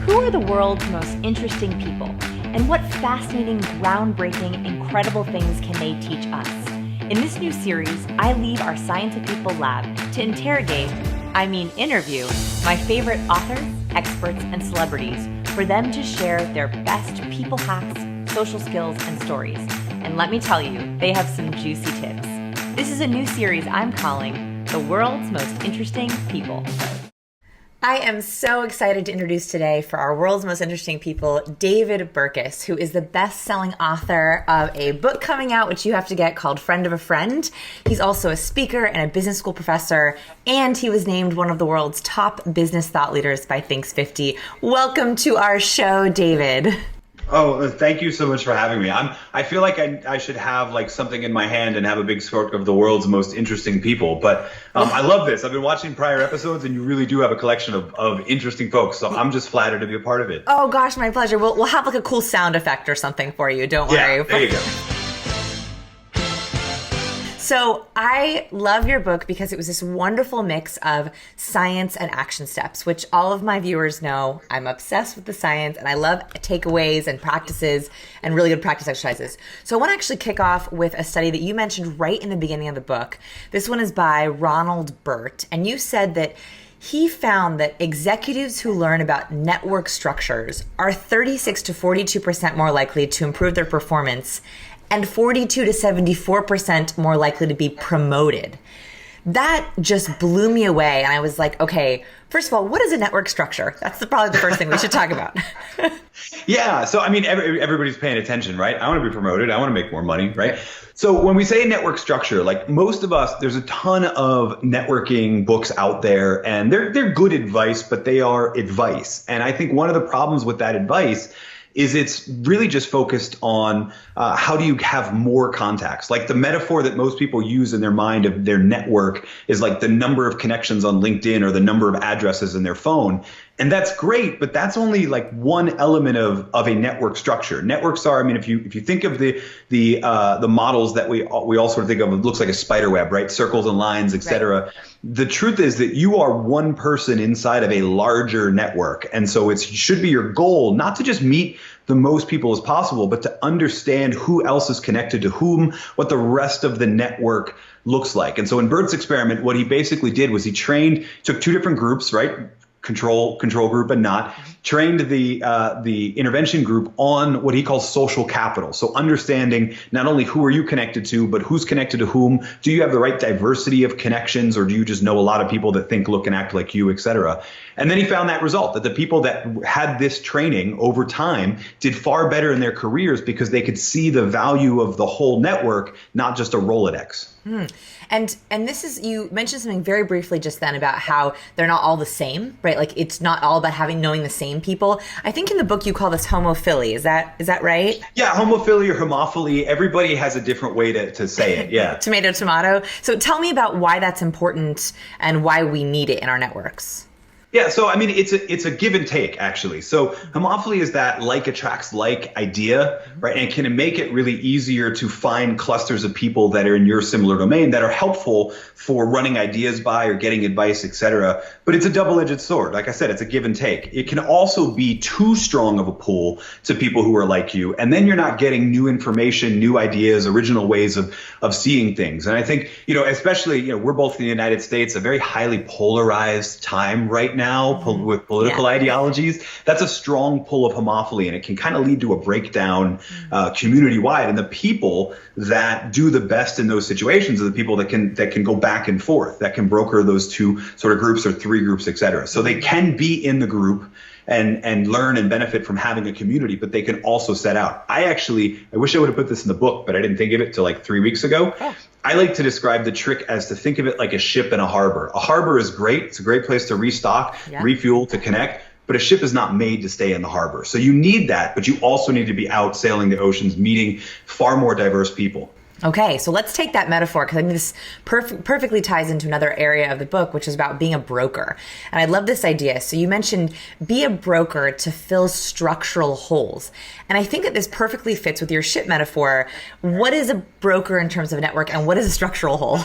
Who are the world's most interesting people? And what fascinating, groundbreaking, incredible things can they teach us? In this new series, I leave our Science of People lab to interview my favorite authors, experts, and celebrities for them to share their best people hacks, social skills, and stories. And let me tell you, they have some juicy tips. This is a new series I'm calling The World's Most Interesting People. I am so excited to introduce today for our World's Most Interesting People, David Burkus, who is the best-selling author of a book coming out, which you have to get, called Friend of a Friend. He's also a speaker and a business school professor, and he was named one of the world's top business thought leaders by Think's 50. Welcome to our show, David. Oh, thank you so much for having me. I feel like I should have like something in my hand and have a big sort of the world's most interesting people. But I love this. I've been watching prior episodes, and you really do have a collection of interesting folks. So I'm just flattered to be a part of it. Oh gosh, my pleasure. We'll have like a cool sound effect or something for you. Don't worry. Yeah, there you go. So I love your book because it was this wonderful mix of science and action steps, which all of my viewers know I'm obsessed with the science and I love takeaways and practices and really good practice exercises. So I want to actually kick off with a study that you mentioned right in the beginning of the book. This one is by Ronald Burt, and you said that he found that executives who learn about network structures are 36 to 42% more likely to improve their performance and 42 to 74% more likely to be promoted. That just blew me away. And I was like, okay, first of all, what is a network structure? That's probably the first thing we should talk about. Yeah. So, I mean, everybody's paying attention, right? I want to be promoted. I want to make more money, right? So when we say network structure, like most of us, there's a ton of networking books out there, and they're good advice, but they are advice. And I think one of the problems with that advice is it's really just focused on how do you have more contacts. Like the metaphor that most people use in their mind of their network is like the number of connections on LinkedIn or the number of addresses in their phone. And that's great, but that's only like one element of a network structure. Networks are, I mean, if you think of the models that we all sort of think of, it looks like a spider web, right? Circles and lines, et cetera. Right. The truth is that you are one person inside of a larger network. And so it should be your goal not to just meet the most people as possible, but to understand who else is connected to whom, what the rest of the network looks like. And so in Burt's experiment, what he basically did was he took two different groups, right? Control group and not, trained the intervention group on what he calls social capital. So understanding not only who are you connected to, but who's connected to whom. Do you have the right diversity of connections, or do you just know a lot of people that think, look, and act like you, et cetera? And then he found that result, that the people that had this training over time did far better in their careers because they could see the value of the whole network, not just a Rolodex. And this is, you mentioned something very briefly just then about how they're not all the same, right? Like it's not all about knowing the same people. I think in the book you call this homophily. Is that right? Yeah, homophily or homophily. Everybody has a different way to say it. Yeah. Tomato, tomato. So tell me about why that's important and why we need it in our networks. Yeah, so I mean, it's a give and take, actually. So homophily is that like attracts like idea, right? And can make it really easier to find clusters of people that are in your similar domain that are helpful for running ideas by or getting advice, et cetera. But it's a double-edged sword. Like I said, it's a give and take. It can also be too strong of a pull to people who are like you. And then you're not getting new information, new ideas, original ways of seeing things. And I think, especially, we're both in the United States, a very highly polarized time right now with political ideologies. That's a strong pull of homophily, and it can kind of lead to a breakdown community-wide. And the people that do the best in those situations are the people that can go back and forth, that can broker those two sort of groups or three groups, et cetera. So they can be in the group and learn and benefit from having a community, but they can also set out. I wish I would have put this in the book, but I didn't think of it till like 3 weeks ago. Oh. I like to describe the trick as to think of it like a ship in a harbor. A harbor is great. It's a great place to restock, refuel, to connect. But a ship is not made to stay in the harbor. So you need that, but you also need to be out sailing the oceans, meeting far more diverse people. Okay, so let's take that metaphor, because I think this perfectly ties into another area of the book, which is about being a broker. And I love this idea. So you mentioned be a broker to fill structural holes. And I think that this perfectly fits with your ship metaphor. What is a broker in terms of a network, and what is a structural hole?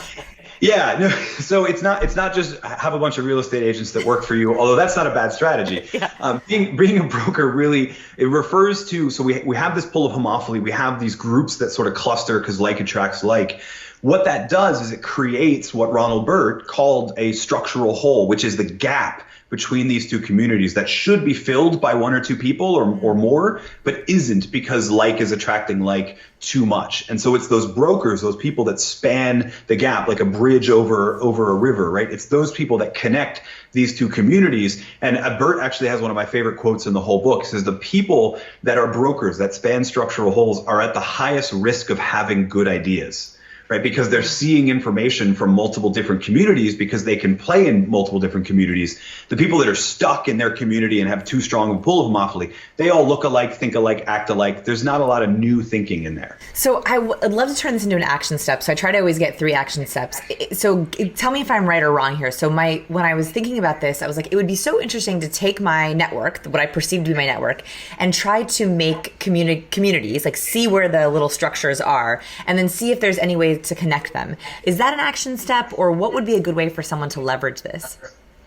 Yeah, no, so it's not just have a bunch of real estate agents that work for you, although that's not a bad strategy. Yeah. Being a broker really, it refers to, so we have this pull of homophily, we have these groups that sort of cluster because like attracts like. What that does is it creates what Ronald Burt called a structural hole, which is the gap between these two communities that should be filled by one or two people or more, but isn't because like is attracting like too much. And so it's those brokers, those people that span the gap like a bridge over a river, right? It's those people that connect these two communities. And Burt actually has one of my favorite quotes in the whole book. It says the people that are brokers that span structural holes are at the highest risk of having good ideas. Right, because they're seeing information from multiple different communities because they can play in multiple different communities. The people that are stuck in their community and have too strong a pull of homophily, they all look alike, think alike, act alike. There's not a lot of new thinking in there. So I'd love to turn this into an action step. So I try to always get 3 action steps. So tell me if I'm right or wrong here. So when I was thinking about this, I was like, it would be so interesting to take my network, what I perceive to be my network, and try to make communities, like see where the little structures are, and then see if there's any way to connect them. Is that an action step, or what would be a good way for someone to leverage this?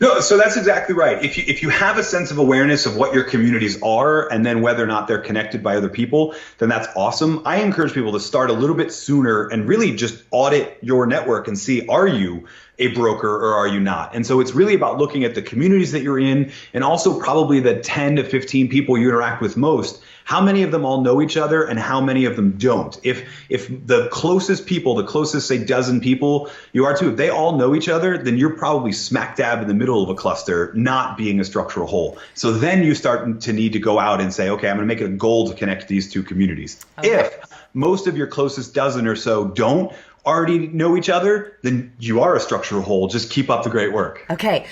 No, so that's exactly right. If you have a sense of awareness of what your communities are and then whether or not they're connected by other people, then that's awesome. I encourage people to start a little bit sooner and really just audit your network and see, are you a broker or are you not? And so it's really about looking at the communities that you're in and also probably the 10 to 15 people you interact with most. How many of them all know each other and how many of them don't? If the closest people, the closest, say, dozen people you are to, if they all know each other, then you're probably smack dab in the middle of a cluster, not being a structural whole. So then you start to need to go out and say, okay, I'm going to make it a goal to connect these two communities. Okay. If most of your closest dozen or so don't already know each other, then you are a structural whole. Just keep up the great work. Okay.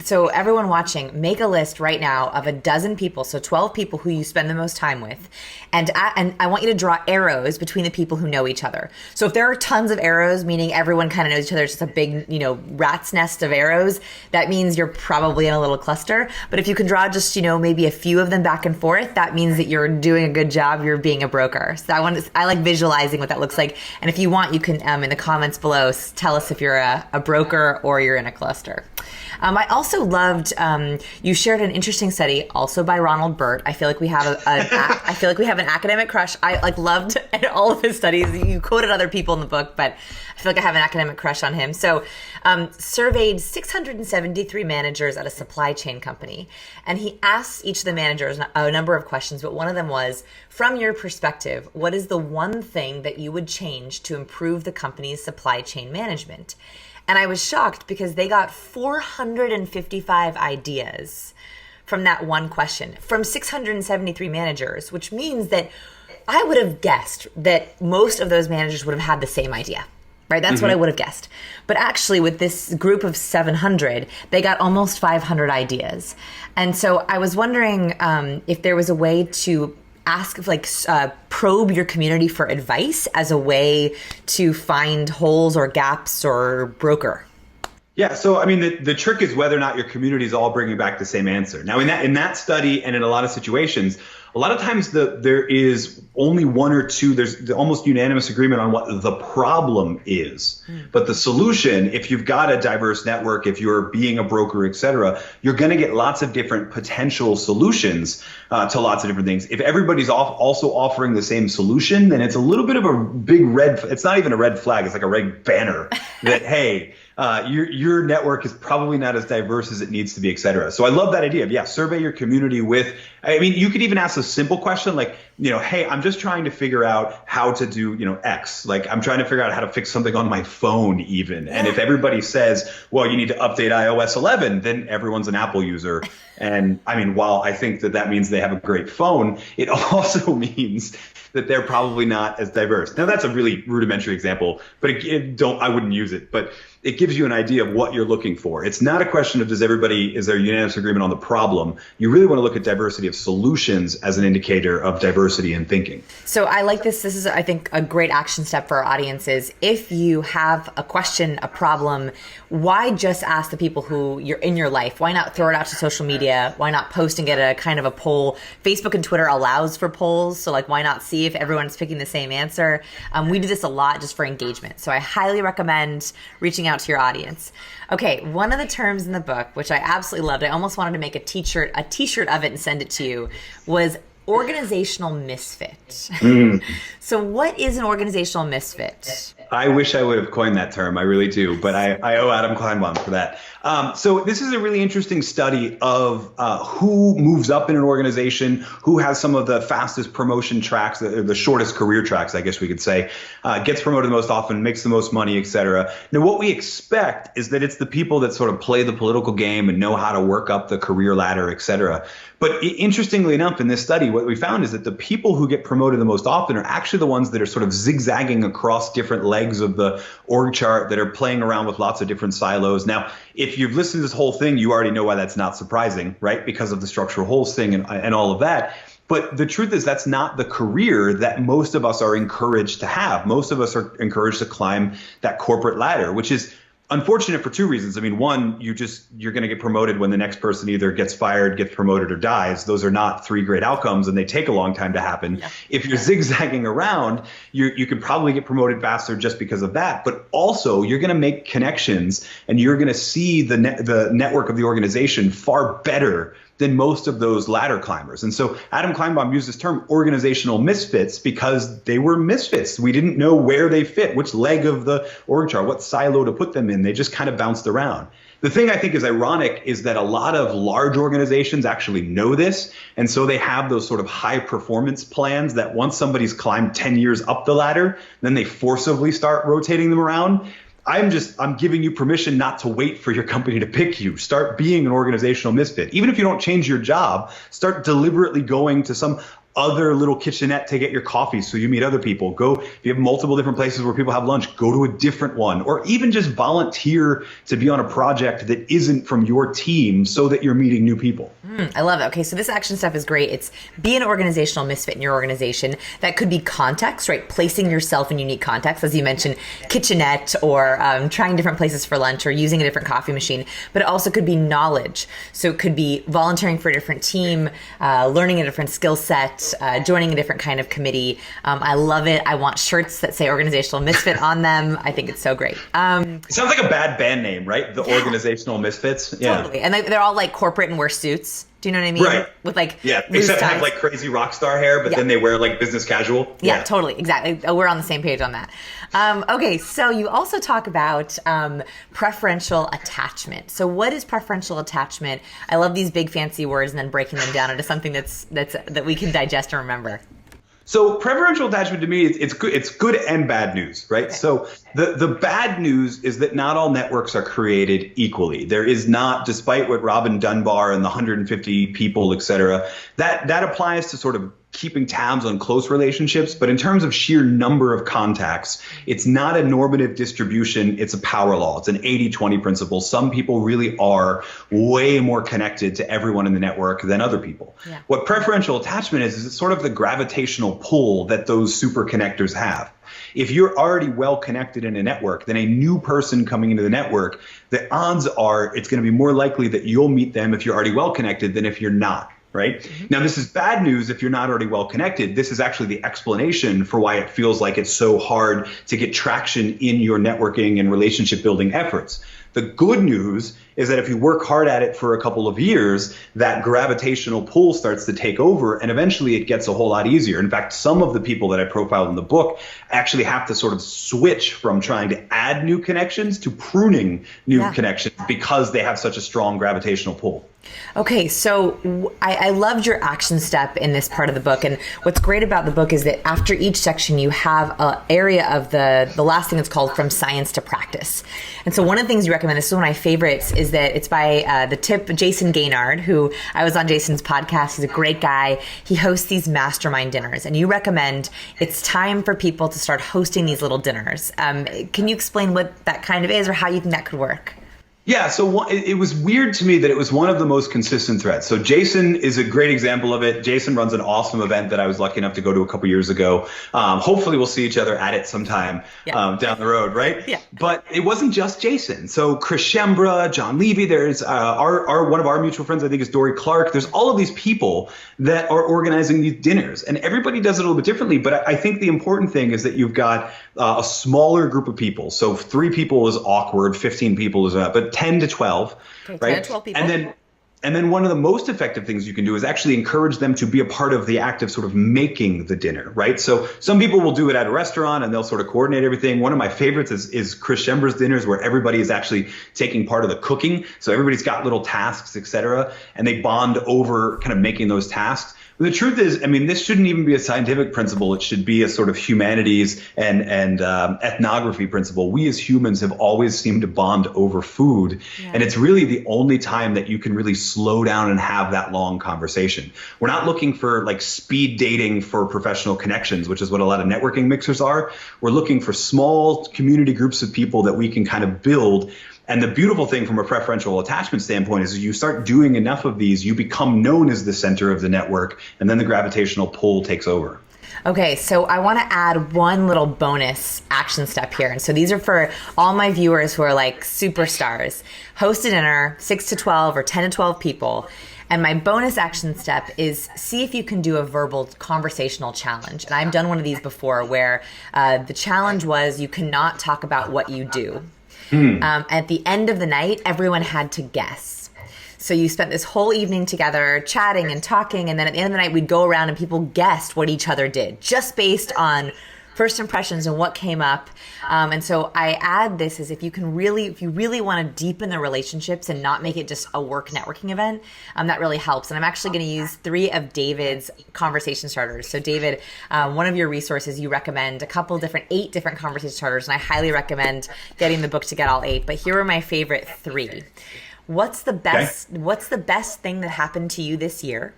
So everyone watching, make a list right now of a dozen people, so 12 people who you spend the most time with, and I want you to draw arrows between the people who know each other. So if there are tons of arrows, meaning everyone kind of knows each other, it's just a big, rat's nest of arrows, that means you're probably in a little cluster. But if you can draw just, maybe a few of them back and forth, that means that you're doing a good job. You're being a broker. So I like visualizing what that looks like. And if you want, you can in the comments below tell us if you're a broker or you're in a cluster. I also loved you shared an interesting study, also by Ronald Burt. I feel like we have an academic crush. I loved all of his studies. You quoted other people in the book, but I feel like I have an academic crush on him. So, surveyed 673 managers at a supply chain company, and he asked each of the managers a number of questions. But one of them was, from your perspective, what is the one thing that you would change to improve the company's supply chain management? And I was shocked because they got 455 ideas from that one question from 673 managers, which means that I would have guessed that most of those managers would have had the same idea, right? That's what I would have guessed. But actually with this group of 700, they got almost 500 ideas. And so I was wondering if there was a way to ask, probe your community for advice as a way to find holes or gaps or broker. Yeah, so I mean, the trick is whether or not your community is all bringing back the same answer. Now, in that study and in a lot of situations, a lot of times there is only one or two, there's almost unanimous agreement on what the problem is. But the solution, if you've got a diverse network, if you're being a broker, et cetera, you're going to get lots of different potential solutions to lots of different things. If everybody's also offering the same solution, then it's a little bit of a big it's not even a red flag, it's like a red banner that, hey, your network is probably not as diverse as it needs to be, et cetera. So I love that idea of, survey your community with, you could even ask a simple question like, hey, I'm just trying to figure out how to do, X. Like, I'm trying to figure out how to fix something on my phone even. And if everybody says, well, you need to update iOS 11, then everyone's an Apple user. And while I think that means they have a great phone, it also means that they're probably not as diverse. Now, that's a really rudimentary example, but I wouldn't use it. But it gives you an idea of what you're looking for. It's not a question of is there unanimous agreement on the problem? You really want to look at diversity of solutions as an indicator of diversity in thinking. So I like this. This is, I think, a great action step for our audiences. If you have a question, a problem, why just ask the people who you're in your life? Why not throw it out to social media? Why not post and get a kind of a poll? Facebook and Twitter allows for polls. So why not see if everyone's picking the same answer? We do this a lot just for engagement. So I highly recommend reaching out to your audience. Okay, one of the terms in the book, which I absolutely loved, I almost wanted to make a t-shirt of it and send it to you, was organizational misfit. So what is an organizational misfit? I wish I would have coined that term. I really do. But I owe Adam Kleinbaum for that. So this is a really interesting study of who moves up in an organization, who has some of the fastest promotion tracks, the shortest career tracks, I guess we could say, gets promoted the most often, makes the most money, et cetera. Now, what we expect is that it's the people that sort of play the political game and know how to work up the career ladder, et cetera. But interestingly enough, in this study, what we found is that the people who get promoted the most often are actually the ones that are sort of zigzagging across different legs of the org chart, that are playing around with lots of different silos. Now, if you've listened to this whole thing, you already know why that's not surprising, right? Because of the structural holes thing and all of that. But the truth is that's not the career that most of us are encouraged to have. Most of us are encouraged to climb that corporate ladder, which is unfortunate for two reasons. I mean, one, you're going to get promoted when the next person either gets fired, gets promoted, or dies. Those are not three great outcomes, and they take a long time to happen. Yeah. If you're zigzagging around, you could probably get promoted faster just because of that. But also, you're going to make connections, and you're going to see the network of the organization far better than most of those ladder climbers. And so Adam Kleinbaum used this term organizational misfits because they were misfits. We didn't know where they fit, which leg of the org chart, what silo to put them in. They just kind of bounced around. The thing I think is ironic is that a lot of large organizations actually know this. And so they have those sort of high performance plans that once somebody's climbed 10 years up the ladder, then they forcibly start rotating them around. I'm giving you permission not to wait for your company to pick you. Start being an organizational misfit. Even if you don't change your job, start deliberately going to some other little kitchenette to get your coffee so you meet other people. Go, if you have multiple different places where people have lunch, go to a different one, or even just volunteer to be on a project that isn't from your team so that you're meeting new people. I love it. Okay, so this action step is great. It's be an organizational misfit in your organization. That could be context, right? Placing yourself in unique context, as you mentioned, kitchenette, or trying different places for lunch, or using a different coffee machine. But it also could be knowledge. So it could be volunteering for a different team, learning a different skill set, joining a different kind of committee. I love it. I want shirts that say organizational misfit on them. I think it's so great. It sounds like a bad band name, right? The Organizational Misfits. Yeah. Totally. And they're all like corporate and wear suits. Do you know what I mean? Right. With like except have like crazy rock star hair, but then they wear like business casual. Yeah, totally. Exactly. We're on the same page on that. Okay, so you also talk about preferential attachment. So what is preferential attachment? I love these big fancy words and then breaking them down into something that we can digest and remember. So preferential attachment to me, it's good and bad news, right? Okay. So the bad news is that not all networks are created equally. There is not, despite what Robin Dunbar and the 150 people, et cetera, that applies to sort of keeping tabs on close relationships. But in terms of sheer number of contacts, it's not a normative distribution. It's a power law. It's an 80-20 principle. Some people really are way more connected to everyone in the network than other people. Yeah. What preferential attachment is it's sort of the gravitational pull that those super connectors have. If you're already well connected in a network, then a new person coming into the network, the odds are it's going to be more likely that you'll meet them if you're already well connected than if you're not. Right? Mm-hmm. Now, this is bad news if you're not already well connected. This is actually the explanation for why it feels like it's so hard to get traction in your networking and relationship building efforts. The good news is that if you work hard at it for a couple of years, that gravitational pull starts to take over, and eventually it gets a whole lot easier. In fact, some of the people that I profiled in the book actually have to sort of switch from trying to add new connections to pruning new connections because they have such a strong gravitational pull. Okay, so I loved your action step in this part of the book. And what's great about the book is that after each section, you have an area of the last thing that's called From Science to Practice. And so one of the things you recommend, this is one of my favorites, is that it's by the tip Jason Gaynard, who I was on Jason's podcast. He's a great guy. He hosts these Mastermind Dinners. And you recommend it's time for people to start hosting these little dinners. Can you explain what that kind of is or how you think that could work? Yeah, so it was weird to me that it was one of the most consistent threads. So Jason is a great example of it. Jason runs an awesome event that I was lucky enough to go to a couple years ago. Hopefully we'll see each other at it sometime down the road, right? Yeah. But it wasn't just Jason. So Chris Shembra, John Levy, there's our one of our mutual friends, I think is Dory Clark. There's all of these people that are organizing these dinners, and everybody does it a little bit differently. But I think the important thing is that you've got a smaller group of people. So 3 people is awkward, 15 people is but 10 to 12, okay, right? 10 to 12 people. And then one of the most effective things you can do is actually encourage them to be a part of the act of sort of making the dinner, right? So some people will do it at a restaurant and they'll sort of coordinate everything. One of my favorites is Chris Shembra's dinners, where everybody is actually taking part of the cooking. So everybody's got little tasks, et cetera, and they bond over kind of making those tasks. The truth is, I mean, this shouldn't even be a scientific principle. It should be a sort of humanities and ethnography principle. We as humans have always seemed to bond over food. Yeah. And it's really the only time that you can really slow down and have that long conversation. We're not looking for like speed dating for professional connections, which is what a lot of networking mixers are. We're looking for small community groups of people that we can kind of build. And the beautiful thing from a preferential attachment standpoint is you start doing enough of these, you become known as the center of the network, and then the gravitational pull takes over. Okay, so I want to add one little bonus action step here. And so these are for all my viewers who are like superstars. Host a dinner, 6 to 12 or 10 to 12 people. And my bonus action step is see if you can do a verbal conversational challenge. And I've done one of these before where the challenge was you cannot talk about what you do. At the end of the night, everyone had to guess. So you spent this whole evening together chatting and talking, and then at the end of the night, we'd go around and people guessed what each other did, just based on first impressions and what came up. And so I add this as if you really want to deepen the relationships and not make it just a work networking event, that really helps. And I'm actually going to use 3 of David's conversation starters. So David, one of your resources, you recommend 8 different conversation starters, and I highly recommend getting the book to get all 8. But here are my favorite 3. What's the best thing that happened to you this year?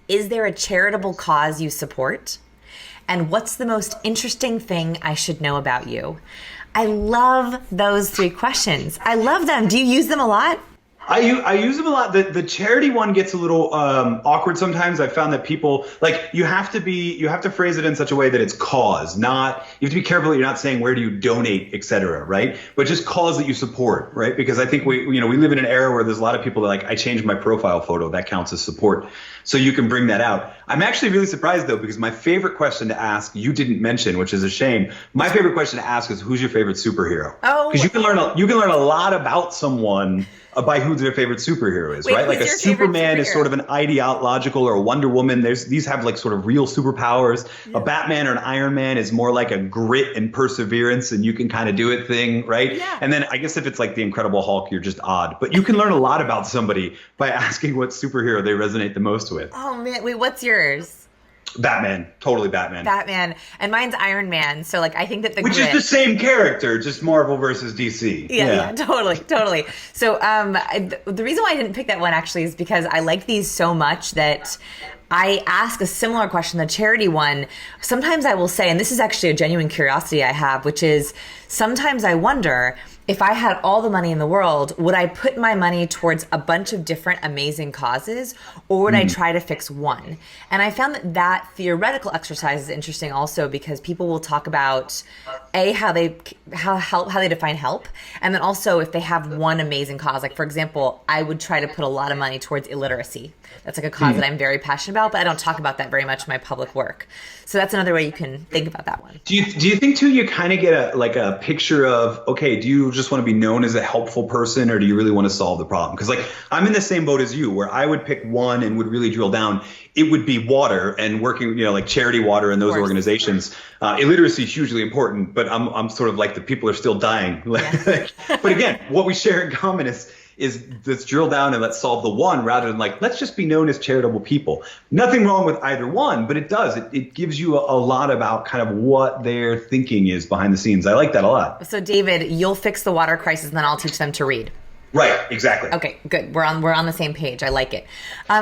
Is there a charitable cause you support? And what's the most interesting thing I should know about you? I love those 3 questions. I love them. Do you use them a lot? I use them a lot. The charity one gets a little awkward sometimes. I've found that people you have to phrase it in such a way that it's cause, not, you have to be careful that you're not saying where do you donate, et cetera, right? But just cause that you support, right? Because I think we live in an era where there's a lot of people that I changed my profile photo, that counts as support. So you can bring that out. I'm actually really surprised though, because my favorite question to ask, you didn't mention, which is a shame. My favorite question to ask is, who's your favorite superhero? Oh, because you can learn a lot about someone by who their favorite superhero is, right? Like a Superman is sort of an ideological, or a Wonder Woman. These have like sort of real superpowers. Yeah. A Batman or an Iron Man is more like a grit and perseverance, and you can kind of do it thing, right? Yeah. And then I guess if it's like the Incredible Hulk, you're just odd. But you can learn a lot about somebody by asking what superhero they resonate the most with. Oh man, wait, what's yours? Batman, totally Batman. Batman, and mine's Iron Man. So like, I think that which is the same character, just Marvel versus DC. Yeah, totally. So the reason why I didn't pick that one actually is because I like these so much that I ask a similar question, the charity one. Sometimes I will say, and this is actually a genuine curiosity I have, which is sometimes I wonder, if I had all the money in the world, would I put my money towards a bunch of different amazing causes, or would I try to fix one? And I found that theoretical exercise is interesting also, because people will talk about how they define help, and then also if they have one amazing cause. Like for example, I would try to put a lot of money towards illiteracy. That's like a cause that I'm very passionate about, but I don't talk about that very much in my public work. So that's another way you can think about that one. Do you think too, you kind of get a picture of, okay, do you just want to be known as a helpful person, or do you really want to solve the problem? Because like I'm in the same boat as you, where I would pick one and would really drill down. It would be water and working, like charity water and those organizations. Illiteracy is hugely important, but I'm sort of like the people are still dying. Yeah. But again, what we share in common is let's drill down and let's solve the one, rather than like, let's just be known as charitable people. Nothing wrong with either one, but it gives you a lot about kind of what their thinking is behind the scenes. I like that a lot. So David, you'll fix the water crisis and then I'll teach them to read. Right, exactly. Okay, good. We're on the same page. I like it.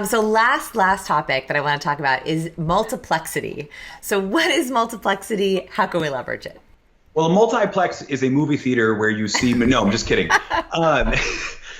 So last topic that I want to talk about is multiplexity. So what is multiplexity? How can we leverage it? Well, a multiplex is a movie theater where you see, no, I'm just kidding.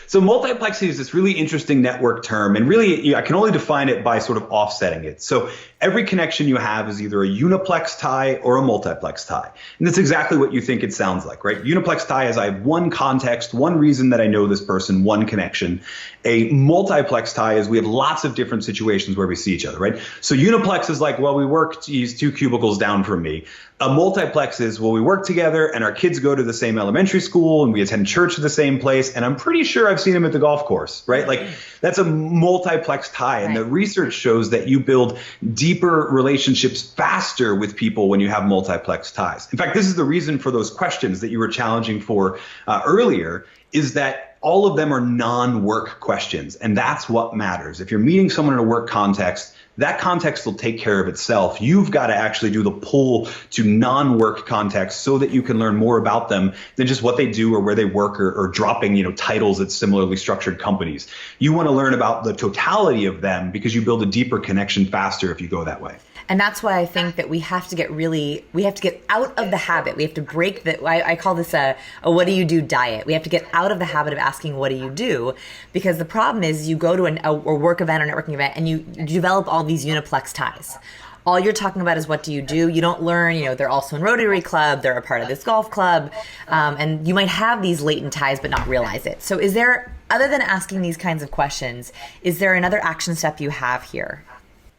So multiplexity is this really interesting network term, and really I can only define it by sort of offsetting it. So every connection you have is either a uniplex tie or a multiplex tie. And that's exactly what you think it sounds like, right? Uniplex tie is I have one context, one reason that I know this person, one connection. A multiplex tie is we have lots of different situations where we see each other, right? So uniplex is like, well, we work, he's 2 cubicles down from me. A multiplex is, well, we work together and our kids go to the same elementary school and we attend church at the same place. And I'm pretty sure I've seen him at the golf course, right? Like that's a multiplex tie. And the research shows that you build deeper relationships faster with people when you have multiplex ties. In fact, this is the reason for those questions that you were challenging for earlier, is that all of them are non-work questions. And that's what matters. If you're meeting someone in a work context, that context will take care of itself. You've got to actually do the pull to non-work context so that you can learn more about them than just what they do or where they work or dropping, titles at similarly structured companies. You want to learn about the totality of them because you build a deeper connection faster if you go that way. And that's why I think that we have to get out of the habit. We have to break I call this a what do you do diet. We have to get out of the habit of asking what do you do, because the problem is you go to a work event or networking event and you develop all these uniplex ties. All you're talking about is what do you do. You don't learn, they're also in Rotary Club, they're a part of this golf club, and you might have these latent ties but not realize it. So is there, other than asking these kinds of questions, is there another action step you have here?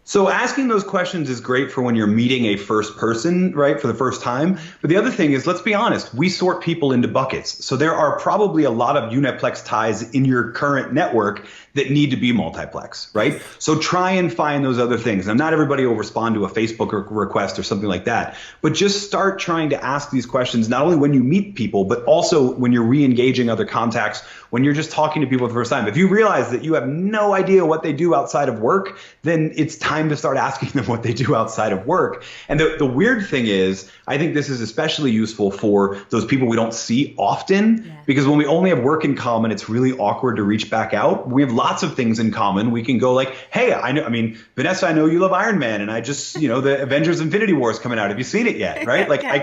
So asking those questions is great for when you're meeting a first person, right, for the first time. But the other thing is, let's be honest, we sort people into buckets. So there are probably a lot of uniplex ties in your current network that need to be multiplex, right? So try and find those other things. Now, not everybody will respond to a Facebook request or something like that, but just start trying to ask these questions, not only when you meet people, but also when you're re-engaging other contacts, when you're just talking to people for the first time. If you realize that you have no idea what they do outside of work, then it's time to start asking them what they do outside of work. And the weird thing is, I think this is especially useful for those people we don't see often, because when we only have work in common, it's really awkward to reach back out. We have lots of things in common. We can go like, hey, Vanessa, I know you love Iron Man, and I just, the Avengers Infinity War is coming out. Have you seen it yet? Right? Like I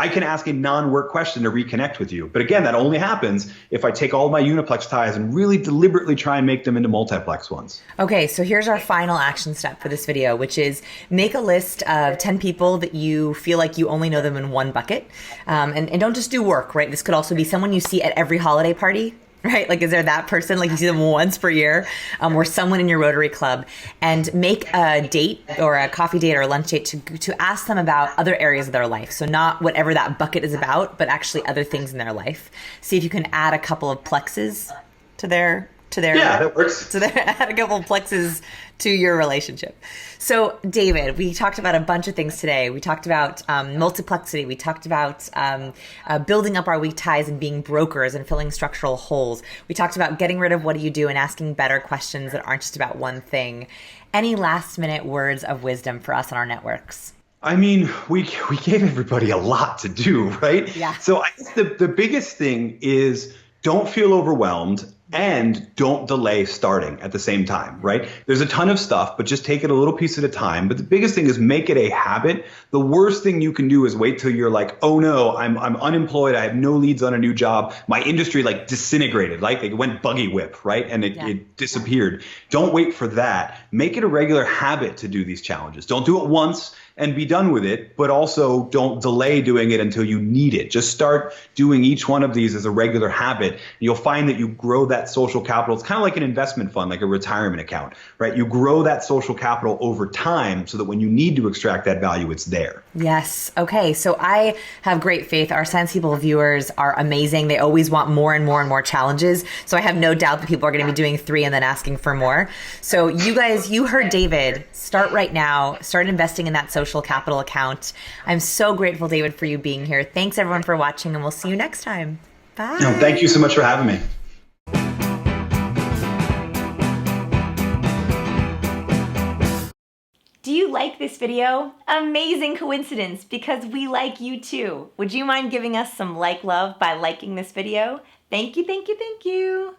can ask a non-work question to reconnect with you. But again, that only happens if I take all of my uniplex ties and really deliberately try and make them into multiplex ones. Okay, so here's our final action step for this video, which is make a list of 10 people that you feel like you only know them in one bucket. And don't just do work, right? This could also be someone you see at every holiday party. Right? Like, is there that person, like you see them once per year, or someone in your Rotary Club, and make a date or a coffee date or a lunch date to ask them about other areas of their life. So not whatever that bucket is about, but actually other things in their life. See if you can add a couple of plexes to their that works. Add a couple of plexes to your relationship. So, David, we talked about a bunch of things today. We talked about multiplexity. We talked about building up our weak ties and being brokers and filling structural holes. We talked about getting rid of what do you do and asking better questions that aren't just about one thing. Any last minute words of wisdom for us on our networks? I mean, we gave everybody a lot to do, right? Yeah. So I guess the biggest thing is don't feel overwhelmed. And don't delay starting at the same time, right? There's a ton of stuff, but just take it a little piece at a time. But the biggest thing is make it a habit. The worst thing you can do is wait till you're like, oh no, I'm unemployed. I have no leads on a new job. My industry disintegrated, like it went buggy whip, right? And it disappeared. Don't wait for that. Make it a regular habit to do these challenges. Don't do it once and be done with it, but also don't delay doing it until you need it. Just start doing each one of these as a regular habit. You'll find that you grow that social capital. It's kind of like an investment fund, like a retirement account, right? You grow that social capital over time so that when you need to extract that value, it's there. Yes. Okay. So I have great faith. Our Science People viewers are amazing. They always want more and more and more challenges. So I have no doubt that people are going to be doing 3 and then asking for more. So you guys, you heard David. Start right now. Start investing in that social capital account. I'm so grateful, David, for you being here. Thanks everyone for watching, and we'll see you next time. Bye. No, thank you so much for having me. Do you like this video? Amazing coincidence, because we like you too. Would you mind giving us some love by liking this video? Thank you, thank you, thank you.